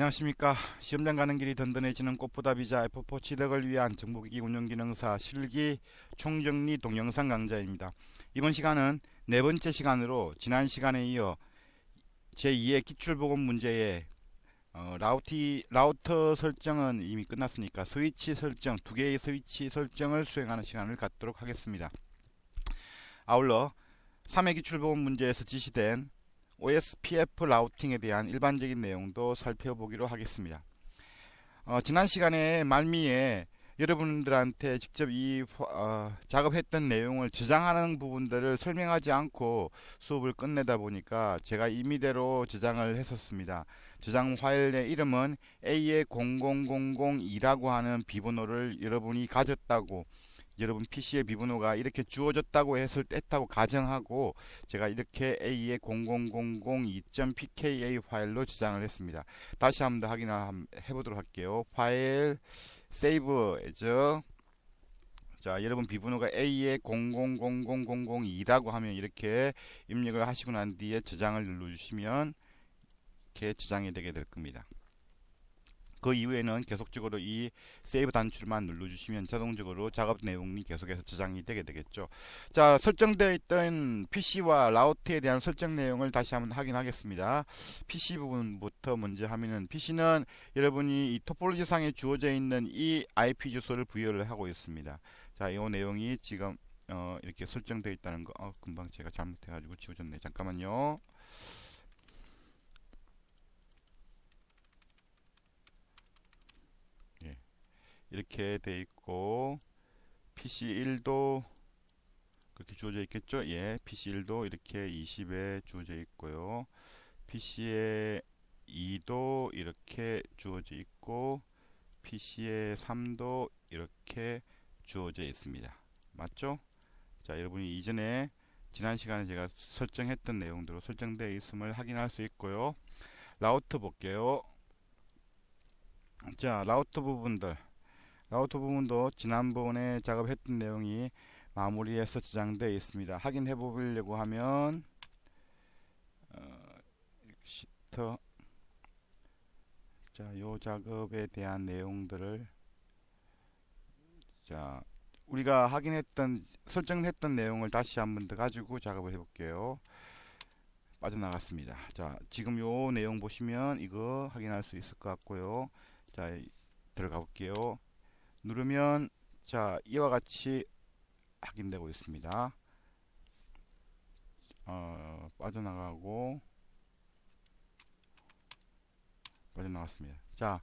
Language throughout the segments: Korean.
안녕하십니까. 시험장 가는 길이 든든해지는 꽃보다 비자 F4 취득을 위한 정보기기 운영기능사 실기 총정리 동영상 강좌입니다. 이번 시간은 네 번째 시간으로 지난 시간에 이어 제2의 기출보건 문제의 라우터 설정은 이미 끝났으니까 스위치 설정, 두 개의 스위치 설정을 수행하는 시간을 갖도록 하겠습니다. 아울러 3회 기출보건 문제에서 지시된 OSPF 라우팅에 대한 일반적인 내용도 살펴보기로 하겠습니다. 지난 시간에 말미에 여러분들한테 직접 작업했던 내용을 저장하는 부분들을 설명하지 않고 수업을 끝내다 보니까 제가 임의대로 저장을 했었습니다. 저장 파일의 이름은 A의 0002라고 하는 비번호를 여러분이 가졌다고, 여러분 PC의 비번호가 이렇게 주어졌다고 했다고 가정하고 제가 이렇게 A의 0002.pka 파일로 저장을 했습니다. 다시 한번 더 확인을 해보도록 할게요. 파일 세이브 에저. 자, 여러분 비번호가 A의 000002라고 하면 이렇게 입력을 하시고 난 뒤에 저장을 눌러주시면 이렇게 저장이 되게 될 겁니다. 그 이후에는 계속적으로 이 세이브 단추만 눌러주시면 자동적으로 작업 내용이 계속해서 저장이 되게 되겠죠. 자, 설정되어 있던 PC와 라우터에 대한 설정 내용을 다시 한번 확인하겠습니다. PC 부분부터 먼저 하면은, PC는 여러분이 이 토폴로지 상에 주어져 있는 이 IP 주소를 부여를 하고 있습니다. 자, 이 내용이 지금 이렇게 설정되어 있다는 거. 금방 제가 잘못해가지고 지워졌네. 잠깐만요. 이렇게 돼 있고, PC1도 그렇게 주어져 있겠죠. 예, PC1도 이렇게 20에 주어져 있고요. PC의 2도 이렇게 주어져 있고, PC의 3도 이렇게 주어져 있습니다. 맞죠? 자, 여러분이 이전에 지난 시간에 제가 설정했던 내용대로 설정되어 있음을 확인할 수 있고요. 라우터 볼게요. 자, 라우터 부분도 지난번에 작업했던 내용이 마무리해서 저장되어 있습니다. 확인해 보려고 하면 시터, 자, 요 작업에 대한 내용들을, 자, 우리가 설정했던 내용을 다시 한번 더 가지고 작업을 해 볼게요. 빠져나갔습니다. 자, 지금 요 내용 보시면 이거 확인할 수 있을 것 같고요. 자, 들어가 볼게요. 누르면, 자, 이와 같이 확인되고 있습니다. 빠져나갔습니다. 자,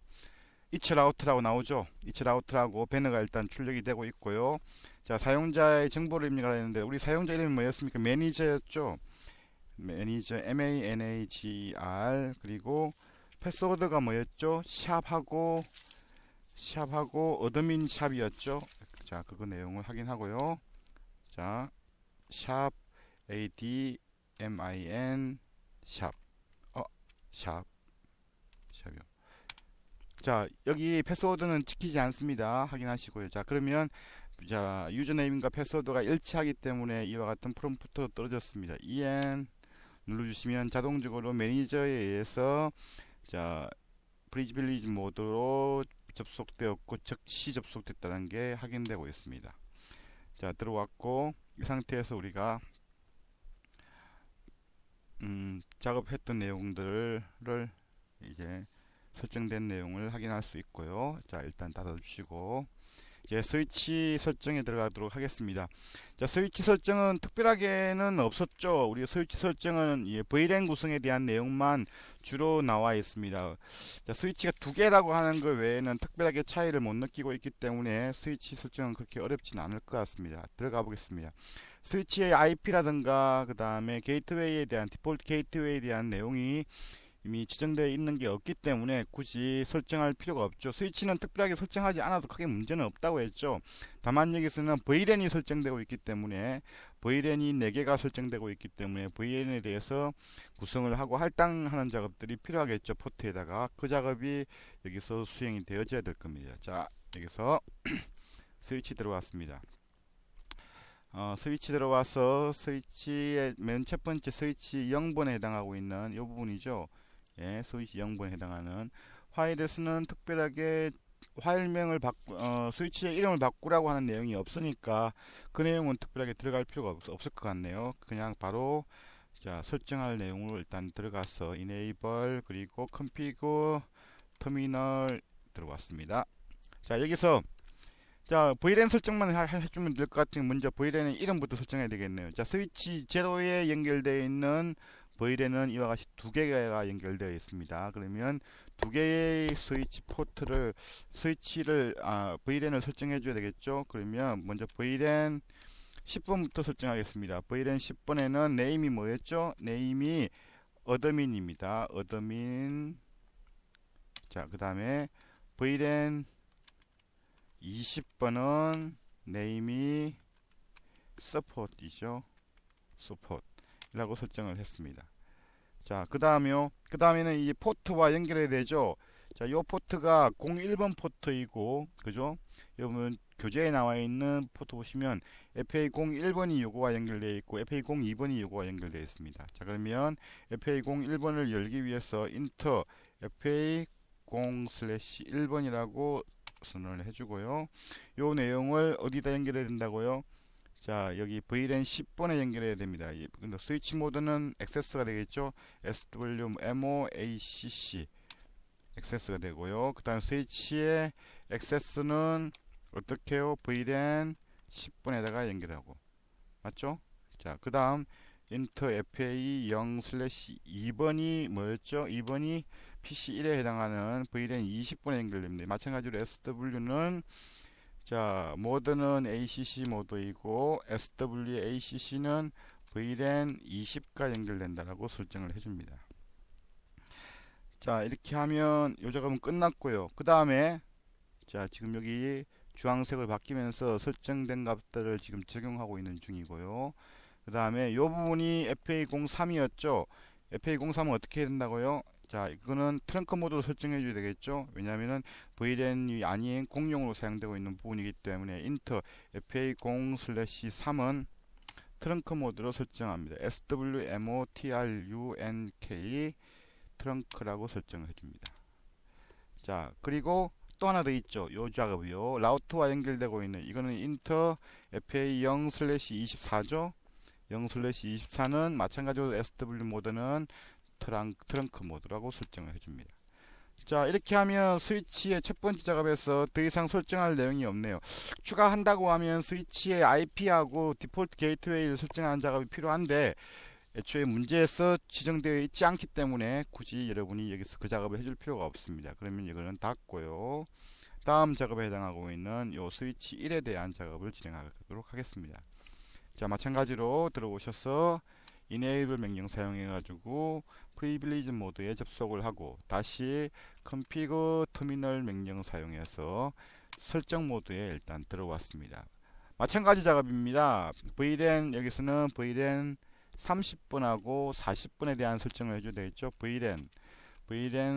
이츠 라우트라고 나오죠. 이츠 라우트라고 배너가 일단 출력이 되고 있고요. 자, 사용자의 정보를 입력을 했는데 우리 사용자 이름이 뭐였습니까? 매니저였죠. 매니저, MANAGR. 그리고 패스워드가 뭐였죠? 샵하고 어드민 샵이었죠. 자, 그거 내용을 확인하고요. 자, 샵 ADMIN 샵이요. 자, 여기 패스워드는 지키지 않습니다. 확인하시고요. 자, 그러면 자, 유저네임과 패스워드가 일치하기 때문에 이와 같은 프롬프트로 떨어졌습니다. EN 눌러주시면 자동적으로 매니저에 의해서, 자, 프리빌리지 모드로 접속되었고 즉시 접속됐다는 게 확인되고 있습니다. 자, 들어왔고, 이 상태에서 우리가 작업했던 내용들을 이제 설정된 내용을 확인할 수 있고요. 자, 일단 닫아주시고 이제 스위치 설정에 들어가도록 하겠습니다. 자, 스위치 설정은 특별하게는 없었죠. 우리 스위치 설정은 VLAN 구성에 대한 내용만 주로 나와 있습니다. 자, 스위치가 두 개라고 하는 것 외에는 특별하게 차이를 못 느끼고 있기 때문에 스위치 설정은 그렇게 어렵지는 않을 것 같습니다. 들어가 보겠습니다. 스위치의 IP라든가 그 다음에 게이트웨이에 대한 디폴트 게이트웨이에 대한 내용이 이미 지정되어 있는 게 없기 때문에 굳이 설정할 필요가 없죠. 스위치는 특별하게 설정하지 않아도 크게 문제는 없다고 했죠. 다만 여기서는 VLAN이 설정되고 있기 때문에, VLAN이 4개가 설정되고 있기 때문에 VLAN에 대해서 구성을 하고 할당하는 작업들이 필요하겠죠. 포트에다가 그 작업이 여기서 수행이 되어져야 될 겁니다. 자, 여기서 스위치 들어왔습니다. 스위치 들어와서 스위치의 맨 첫 번째 스위치 0번에 해당하고 있는 이 부분이죠. 예, 스위치 0번에 해당하는 화일에서는 특별하게 화일명을 스위치의 이름을 바꾸라고 하는 내용이 없으니까 그 내용은 특별하게 들어갈 필요가 없을 것 같네요. 그냥 바로 자, 설정할 내용으로 일단 들어가서 enable 그리고 config 터미널 들어왔습니다. 자, 여기서 자, VLAN 설정만 해주면 될 것 같으니 먼저 VLAN 이름부터 설정해야 되겠네요. 자, 스위치 제로에 연결되어 있는 VLAN은 이와 같이 두 개가 연결되어 있습니다. 그러면 두 개의 스위치 포트를 VLAN을 설정해 줘야 되겠죠. 그러면 먼저 VLAN 10번부터 설정하겠습니다. VLAN 10번에는 네임이 뭐였죠? 네임이 어드민입니다. 어드민. 자, 그 다음에 VLAN 20번은 네임이 서포트이죠. 서포트라고 설정을 했습니다. 자, 그 다음에는 이 포트와 연결해야 되죠. 자, 요 포트가 01번 포트이고, 그죠? 여러분, 교재에 나와 있는 포트 보시면 FA01번이 요거와 연결되어 있고, FA02번이 요거와 연결되어 있습니다. 자, 그러면 FA01번을 열기 위해서 enter FA0/1번이라고 선언을 해주고요. 요 내용을 어디다 연결해야 된다고요? 자, 여기 VLAN 10번에 연결해야 됩니다. 근데 스위치 모드는 액세스가 되겠죠. SWMOACC 액세스가 되고요. 그 다음 스위치의 액세스는 어떻게 해요? VLAN 10번에다가 연결하고, 맞죠? 자, 그 다음 인터 FA 0/2번이 뭐였죠? 2번이 PC1에 해당하는 VLAN 20번에 연결됩니다. 마찬가지로 SW는 자, 모드는 ACC 모드이고 SWACC는 VLAN 20과 연결된다라고 설정을 해줍니다. 자, 이렇게 하면 요 작업은 끝났고요. 그 다음에 자, 지금 여기 주황색을 바뀌면서 설정된 값들을 지금 적용하고 있는 중이고요. 그 다음에 요 부분이 FA03이었죠. FA03은 어떻게 해야 된다고요? 자, 이거는 트렁크 모드로 설정해 줘야 되겠죠. 왜냐하면 VLAN이 아닌 공용으로 사용되고 있는 부분이기 때문에 인터 FA0/3은 트렁크 모드로 설정합니다. SWMOTRUNK 트렁크라고 설정을 해줍니다. 자, 그리고 또 하나 더 있죠. 요 작업이요. 라우터와 연결되고 있는 이거는 인터 FA0/24죠. 0/24는 마찬가지로 SW 모드는 트렁크 모드라고 설정을 해줍니다. 자, 이렇게 하면 스위치의 첫 번째 작업에서 더 이상 설정할 내용이 없네요. 추가한다고 하면 스위치의 IP하고 디폴트 게이트웨이를 설정하는 작업이 필요한데 애초에 문제에서 지정되어 있지 않기 때문에 굳이 여러분이 여기서 그 작업을 해줄 필요가 없습니다. 그러면 이거는 닫고요. 다음 작업에 해당하고 있는 요 스위치 1에 대한 작업을 진행하도록 하겠습니다. 자, 마찬가지로 들어오셔서 enable 명령 사용해 가지고 privilege 모드에 접속을 하고 다시 config 터미널 명령 사용해서 설정 모드에 일단 들어왔습니다. 마찬가지 작업입니다. VLAN 여기서는 VLAN 30번하고 40번에 대한 설정을 해줘야 되겠죠. VLAN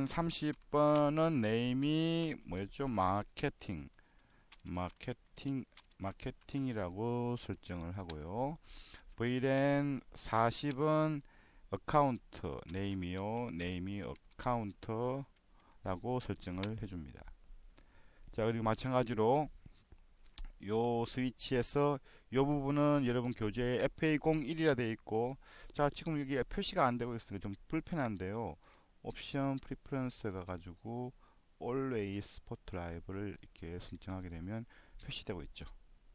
30번은 네임이 뭐였죠? 마케팅이라고 설정을 하고요. VLAN 40은 어카운트 네임이요. 네임이 어카운트라고 설정을 해줍니다. 자, 그리고 마찬가지로 요 스위치에서 요 부분은 여러분 교재에 FA01이라 되어 있고, 자, 지금 여기 표시가 안 되고 있으니까 좀 불편한데요. 옵션 프리퍼런스 가가지고 always spotlight를 이렇게 설정하게 되면 표시되고 있죠.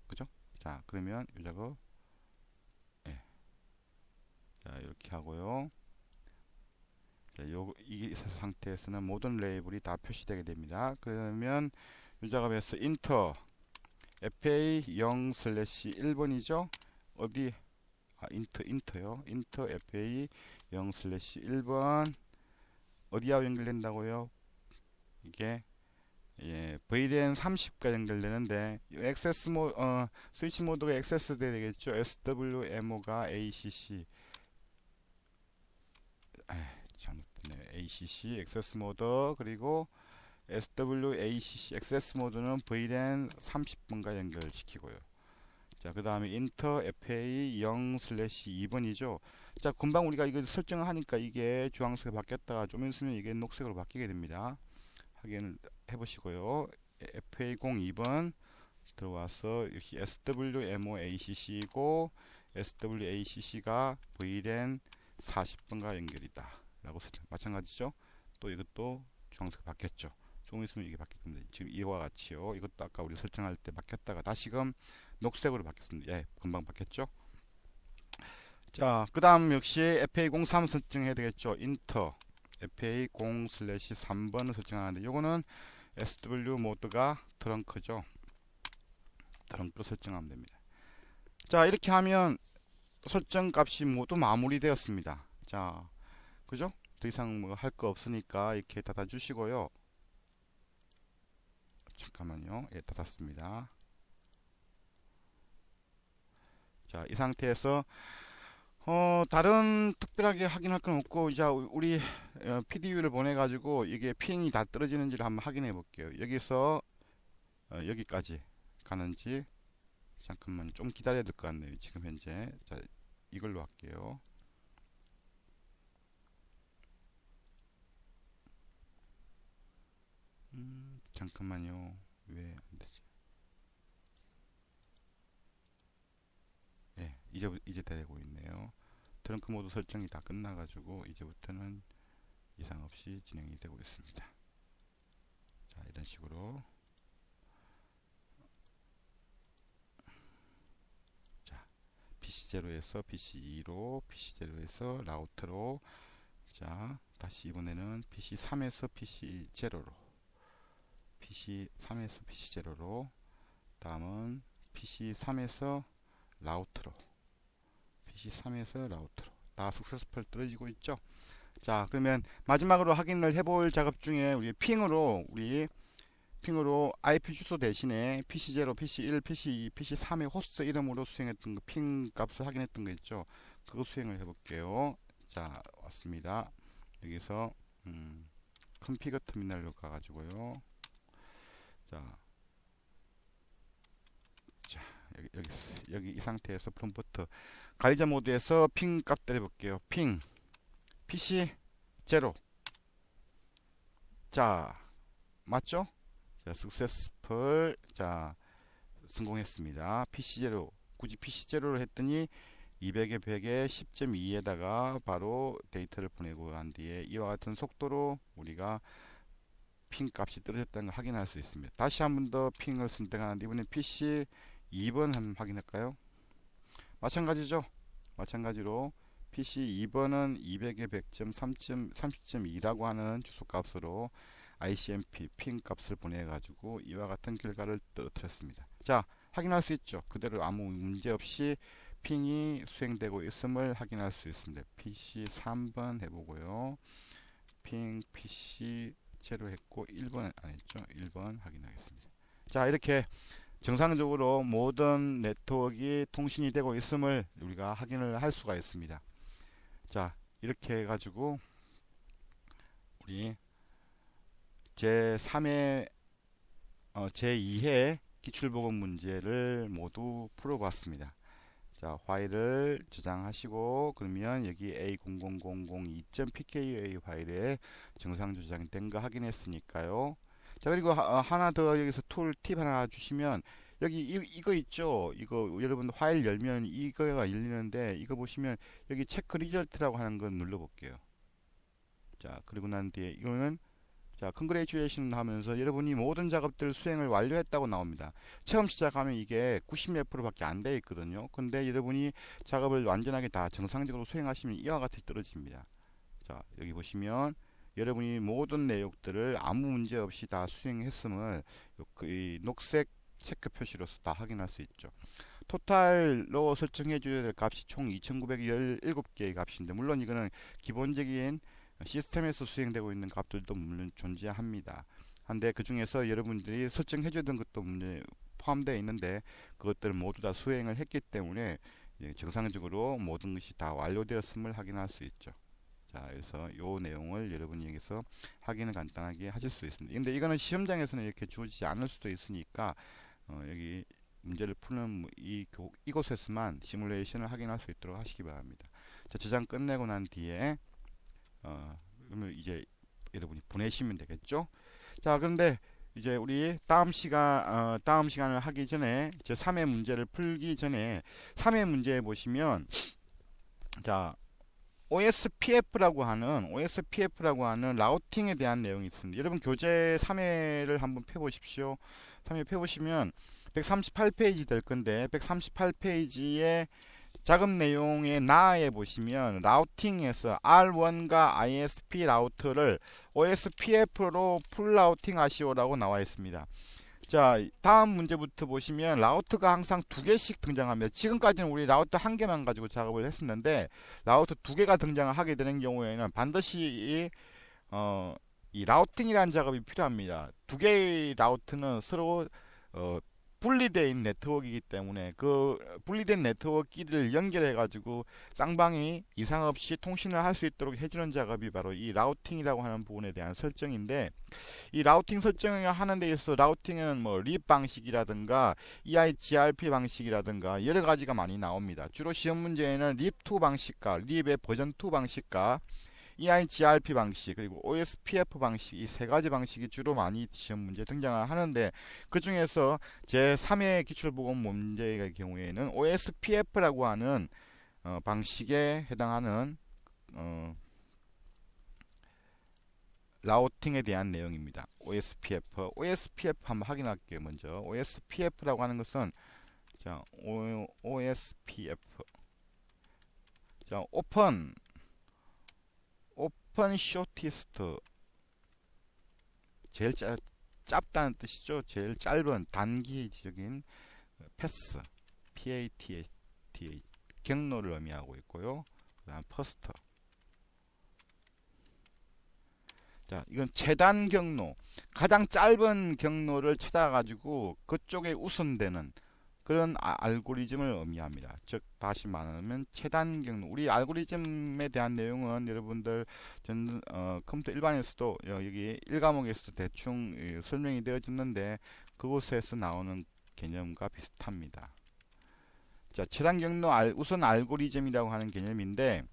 그죠? 자, 그러면 이 작업 자, 이렇게 하고요. 자, 이 상태에서는 모든 레이블이 다 표시되게 됩니다. 그러면 이 작업에서 인터 FA0/1번이죠. 어디? 인터요. 인터 FA0/1번 어디하고 연결된다고요? 이게 VLAN 30과 연결되는데 액세스 스위치 모드가 액세스 돼야 되겠죠. SWMO가 ACC 잘못됐네. ACC 액세스 모드 그리고 SWACC 액세스 모드는 VLAN 30번과 연결시키고요. 자, 그 다음에 인터 FA0/2번이죠. 자, 금방 우리가 이거 설정을 하니까 이게 주황색으로 바뀌었다가 좀 있으면 이게 녹색으로 바뀌게 됩니다. 확인을 해보시고요. FA02번 들어와서 역시 SWMOACC이고 SWACC가 VLAN 40번과 연결이다 라고 설정. 마찬가지죠. 또 이것도 주황색 바뀌었죠. 조금 있으면 이게 바뀔 겁니다. 지금 이와 같이요. 이것도 아까 우리 설정할 때 바뀌었다가 다시금 녹색으로 바뀌었습니다. 예, 금방 바뀌었죠. 자, 그 다음 역시 FA03 설정해야 되겠죠. 인터 FA0/3번을 설정하는데 요거는 SW 모드가 트렁크죠. 트렁크 설정하면 됩니다. 자, 이렇게 하면 설정 값이 모두 마무리되었습니다. 자, 그죠? 더 이상 뭐 할 거 없으니까 이렇게 닫아 주시고요. 잠깐만요. 예, 닫았습니다. 자, 이 상태에서 다른 특별하게 확인할 건 없고, 이제 우리 PDU를 보내 가지고 이게 핑이 다 떨어지는지를 한번 확인해 볼게요. 여기서 여기까지 가는지 잠깐만 좀 기다려야 될 것 같네요. 지금 현재. 자, 이걸로 할게요. 잠깐만요. 왜 안 되지? 예, 이제 되고 있네요. 트렁크 모드 설정이 다 끝나가지고 이제부터는 이상 없이 진행이 되고 있습니다. 자, 이런 식으로. 자, PC0에서 PC2로, PC0에서 라우터로. 자, 다시 이번에는 PC3에서 PC0로, PC3에서 PC0로, 다음은 PC3에서 라우터로, PC3에서 라우터로 다 석세스풀 떨어지고 있죠. 자, 그러면 마지막으로 확인을 해볼 작업 중에 우리 핑으로 IP 주소 대신에 PC0, PC1, PC2, PC3의 호스트 이름으로 수행했던 그 핑 값을 확인했던 거 있죠. 그거 수행을 해볼게요. 자, 왔습니다. 여기서 컨피그 터미널로 가가지고요. 자, 여기 이 상태에서 프롬프트 가이드 모드에서 핑 값 때려볼게요. 핑 PC0. 자, 맞죠? 자, successful. 자, 성공했습니다. PC0. 굳이 PC0로 했더니 200에 100에 10.2에다가 바로 데이터를 보내고 한 뒤에 이와 같은 속도로 우리가 핑 값이 떨어졌다는 걸 확인할 수 있습니다. 다시 한 번 더 핑을 선택하는데 이번엔 PC 2번 한번 확인할까요? 마찬가지죠. 마찬가지로 PC 2번은 200에 100점 30.2라고 하는 주소값으로 ICMP 핑 값을 보내가지고 이와 같은 결과를 떨어뜨렸습니다. 자, 확인할 수 있죠. 그대로 아무 문제 없이 핑이 수행되고 있음을 확인할 수 있습니다. PC 3번 해보고요. 핑 PC 제로 했고 1번 안 했죠. 1번 확인하겠습니다. 자, 이렇게 정상적으로 모든 네트워크가 통신이 되고 있음을 우리가 확인을 할 수가 있습니다. 자, 이렇게 해가지고 우리 제3회 제2회 기출보건 문제를 모두 풀어봤습니다. 자, 파일을 저장하시고 그러면 여기 A00002.pkua 파일에 정상 저장된 거 확인했으니까요. 자, 그리고 하나 더 여기서 툴 팁 하나 주시면 여기 이거 있죠. 이거 여러분 파일 열면 이거가 열리는데 이거 보시면 여기 체크 리절트라고 하는 거 눌러 볼게요. 자, 그리고 난 뒤에 이거는 자, 컨그레이츄레이션 하면서 여러분이 모든 작업들 수행을 완료했다고 나옵니다. 처음 시작하면 이게 90몇 프로밖에 안 돼 있거든요. 근데 여러분이 작업을 완전하게 다 정상적으로 수행하시면 이와 같이 떨어집니다. 자, 여기 보시면 여러분이 모든 내용들을 아무 문제 없이 다 수행했음을 이 녹색 체크 표시로서 다 확인할 수 있죠. 토탈로 설정해 줘야 될 값이 총 2917개의 값인데 물론 이거는 기본적인 시스템에서 수행되고 있는 값들도 물론 존재합니다. 한데 그 중에서 여러분들이 설정해 주던 것도 문제 포함되어 있는데 그것들을 모두 다 수행을 했기 때문에 정상적으로 모든 것이 다 완료되었음을 확인할 수 있죠. 자, 그래서 이 내용을 여러분이 여기서 확인을 간단하게 하실 수 있습니다. 근데 이거는 시험장에서는 이렇게 주어지지 않을 수도 있으니까 여기 문제를 푸는 이곳에서만 시뮬레이션을 확인할 수 있도록 하시기 바랍니다. 자, 저장 끝내고 난 뒤에 그러면 이제 여러분이 보내시면 되겠죠. 자, 그런데 이제 우리 다음 시간을 하기 전에 제 3회 문제를 풀기 전에 3회 문제에 보시면 자, OSPF라고 하는 라우팅에 대한 내용이 있습니다. 여러분 교재 3회를 한번 펴보십시오. 3회 펴보시면 138페이지 될 건데 138페이지에 작업 내용의 나에 보시면 라우팅에서 R1과 ISP 라우터를 OSPF로 풀 라우팅 하시오라고 나와 있습니다. 자, 다음 문제부터 보시면 라우터가 항상 두 개씩 등장합니다. 지금까지는 우리 라우터 한 개만 가지고 작업을 했었는데 라우터 두 개가 등장을 하게 되는 경우에는 반드시 이 라우팅이라는 작업이 필요합니다. 두 개의 라우터는 서로 분리된 네트워크이기 때문에 그 분리된 네트워크끼리를 연결해 가지고 쌍방이 이상 없이 통신을 할 수 있도록 해주는 작업이 바로 이 라우팅이라고 하는 부분에 대한 설정인데, 이 라우팅 설정을 하는 데 있어서 라우팅은 뭐 립 방식이라든가 EIGRP 방식이라든가 여러 가지가 많이 나옵니다. 주로 시험 문제에는 립2 방식과 립의 버전 2 방식과 EIGRP 방식 그리고 OSPF 방식 이 세 가지 방식이 주로 많이 시험 문제에 등장을 하는데, 그 중에서 제 3회 기출보건 문제의 경우에는 OSPF라고 하는 방식에 해당하는 라우팅에 대한 내용입니다. OSPF 한번 확인할게요. 먼저 OSPF라고 하는 것은 자, OSPF 자, 오픈 쇼티스트 제일 짧다는 뜻이죠. 제일 짧은 단기적인 패스 PATH 경로를 의미하고 있고요. 그다음 퍼스트 자, 이건 최단 경로, 가장 짧은 경로를 찾아가지고 그쪽에 우선되는 그런 알고리즘을 의미합니다. 즉 다시 말하면 최단 경로. 우리 알고리즘에 대한 내용은 여러분들 컴퓨터 일반에서도 여기 1과목에서도 대충 설명이 되어졌는데 그곳에서 나오는 개념과 비슷합니다. 자, 최단 경로 우선 알고리즘이라고 하는 개념인데,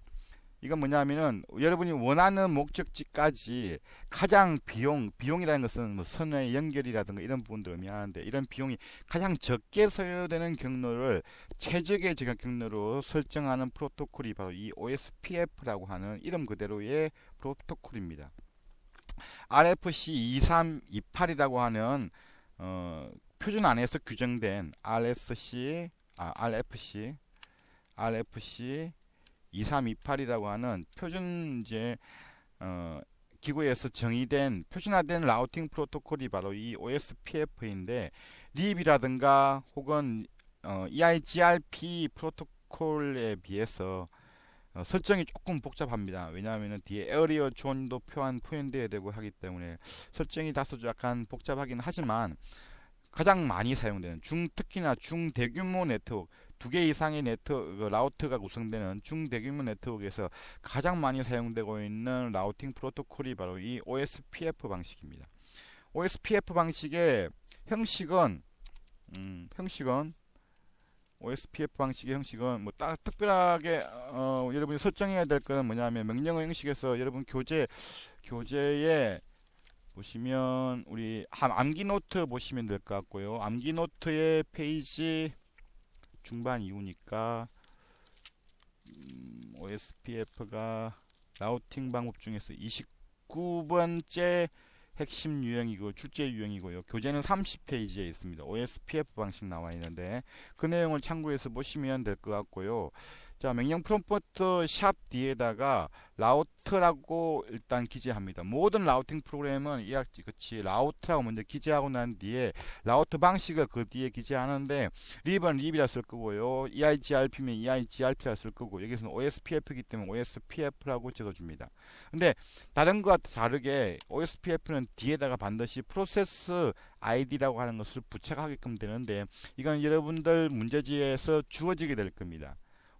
이건 뭐냐면은 여러분이 원하는 목적지까지 가장 비용이라는 것은 뭐 선의 연결이라든가 이런 부분들을 의미하는데, 이런 비용이 가장 적게 소요되는 경로를 최적의 저격 경로로 설정하는 프로토콜이 바로 이 OSPF라고 하는 이름 그대로의 프로토콜입니다. RFC 2328이라고 하는 표준 안에서 규정된 RFC 2328이라고 하는 표준 기구에서 정의된 표준화된 라우팅 프로토콜이 바로 이 OSPF인데, 립이라든가 혹은 EIGRP 프로토콜에 비해서 설정이 조금 복잡합니다. 왜냐하면 뒤에 에어리어 존도 포함되어야 되고 하기 때문에 설정이 다소 약간 복잡하긴 하지만 가장 많이 사용되는 특히나 중대규모 네트워크, 두 개 이상의 라우터가 구성되는 중대규모 네트워크에서 가장 많이 사용되고 있는 라우팅 프로토콜이 바로 이 OSPF 방식입니다. OSPF 방식의 형식은 OSPF 방식의 형식은 뭐 특별하게 여러분이 설정해야 될 것은 뭐냐면, 명령어 형식에서 여러분 교재에 보시면 우리 암기 노트 보시면 될 것 같고요. 암기 노트의 페이지 중반 이후니까 OSPF가 라우팅 방법 중에서 29번째 핵심 유형이고 출제 유형이고요. 교재는 30페이지에 있습니다. OSPF 방식 나와 있는데 그 내용을 참고해서 보시면 될 것 같고요. 자, 명령 프롬프트 샵 뒤에다가 라우트라고 일단 기재합니다. 모든 라우팅 프로그램은 이같이 라우트라고 먼저 기재하고 난 뒤에 라우트 방식을 그 뒤에 기재하는데, 립은 립이라 쓸 거고요. EIGRP면 EIGRP라 쓸 거고, 여기서는 OSPF이기 때문에 OSPF라고 적어줍니다. 근데 다른 것과 다르게 OSPF는 뒤에다가 반드시 프로세스 ID라고 하는 것을 부착하게끔 되는데, 이건 여러분들 문제지에서 주어지게 될 겁니다.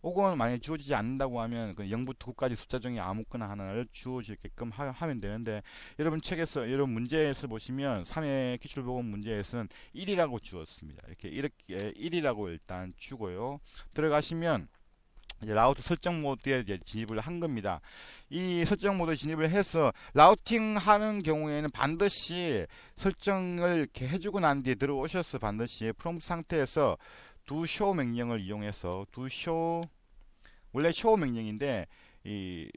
혹은 만약에 주어지지 않는다고 하면 그 0부터 9까지 숫자 중에 아무거나 하나를 주어지게끔 하면 되는데, 여러분 책에서 여러분 문제에서 보시면 3회 기출보건 문제에서는 1이라고 주었습니다. 이렇게 1이라고 일단 주고요. 들어가시면 이제 라우터 설정 모드에 이제 진입을 한 겁니다. 이 설정 모드에 진입을 해서 라우팅 하는 경우에는 반드시 설정을 이렇게 해주고 난 뒤에 들어오셔서 반드시 프롬프트 상태에서 doShow 명령을 이용해서 doShow, 원래 show 명령인데 이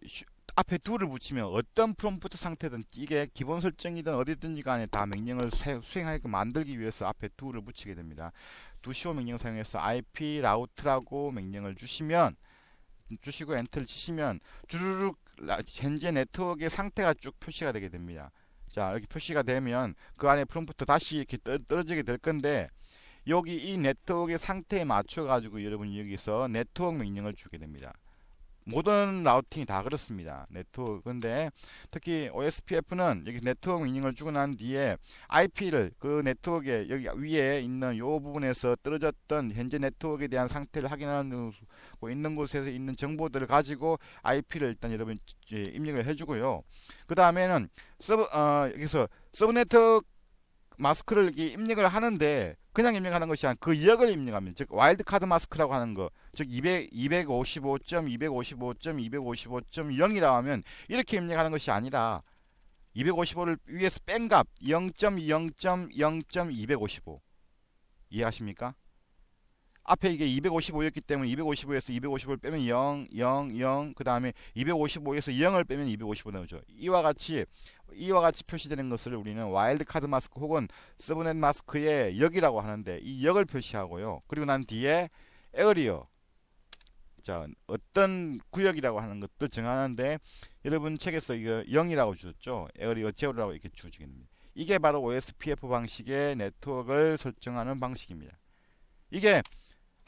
앞에 do를 붙이면 어떤 프롬프트 상태든 이게 기본 설정이든 어디든지 간에 다 명령을 수행하게끔 만들기 위해서 앞에 do를 붙이게 됩니다. doShow 명령 사용해서 IP route라고 명령을 주시고 엔터를 치시면 주르륵 현재 네트워크의 상태가 쭉 표시가 되게 됩니다. 자, 이렇게 표시가 되면 그 안에 프롬프트 다시 이렇게 떨어지게 될 건데, 여기 이 네트워크의 상태에 맞춰 가지고 여러분이 여기서 네트워크 명령을 주게 됩니다. 모든 라우팅이 다 그렇습니다. 네트워크. 근데 특히 OSPF는 여기 네트워크 명령을 주고 난 뒤에 IP를 그 네트워크에 여기 위에 있는 요 부분에서 떨어졌던 현재 네트워크에 대한 상태를 확인하는 있는 곳에서 있는 정보들을 가지고 IP를 일단 여러분 입력을 해주고요. 그 다음에는 여기서 서브 네트워크 마스크를 이렇게 입력을 하는데, 그냥 입력하는 것이 아니라 그 역을 입력합니다. 즉 와일드카드 마스크라고 하는 거, 즉 255.255.255.0이라고 하면 이렇게 입력하는 것이 아니라 255를 위에서 뺀 값 0.0.0.255 이해하십니까? 앞에 이게 255였기 때문에 255에서 255를 빼면 0, 0, 0, 그 다음에 255에서 0을 빼면 255 나오죠. 이와 같이 표시되는 것을 우리는 와일드카드 마스크 혹은 서브넷 마스크의 역이라고 하는데, 이 역을 표시하고요. 그리고 난 뒤에 에어리어, 자, 어떤 구역이라고 하는 것도 정하는데, 여러분 책에서 이거 0이라고 주셨죠. 에어리어 제로라고 이렇게 주어지겠습니다. 이게 바로 OSPF 방식의 네트워크를 설정하는 방식입니다. 이게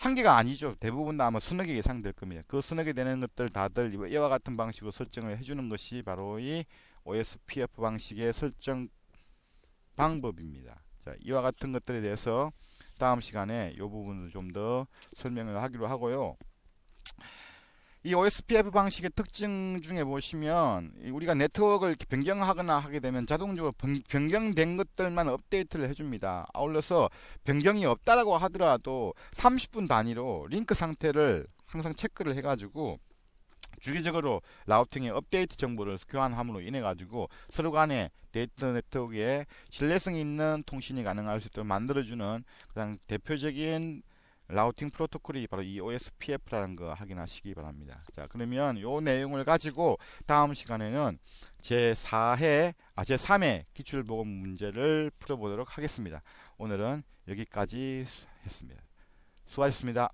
한 개가 아니죠. 대부분 다 아마 서너 개 예상될 겁니다. 그 서너 개 되는 것들 다들 이와 같은 방식으로 설정을 해주는 것이 바로 이 OSPF 방식의 설정 방법입니다. 자, 이와 같은 것들에 대해서 다음 시간에 이 부분을 좀 더 설명을 하기로 하고요. 이 OSPF 방식의 특징 중에 보시면, 우리가 네트워크를 이렇게 변경하거나 하게 되면 자동적으로 변경된 것들만 업데이트를 해줍니다. 아울러서 변경이 없다라고 하더라도 30분 단위로 링크 상태를 항상 체크를 해가지고 주기적으로 라우팅의 업데이트 정보를 교환함으로 인해 가지고 서로 간의 데이터 네트워크에 신뢰성 있는 통신이 가능할 수 있도록 만들어주는 가장 대표적인 라우팅 프로토콜이 바로 이 OSPF라는 거 확인하시기 바랍니다. 자, 그러면 이 내용을 가지고 다음 시간에는 제3회 기출보급 문제를 풀어보도록 하겠습니다. 오늘은 여기까지 했습니다. 수고하셨습니다.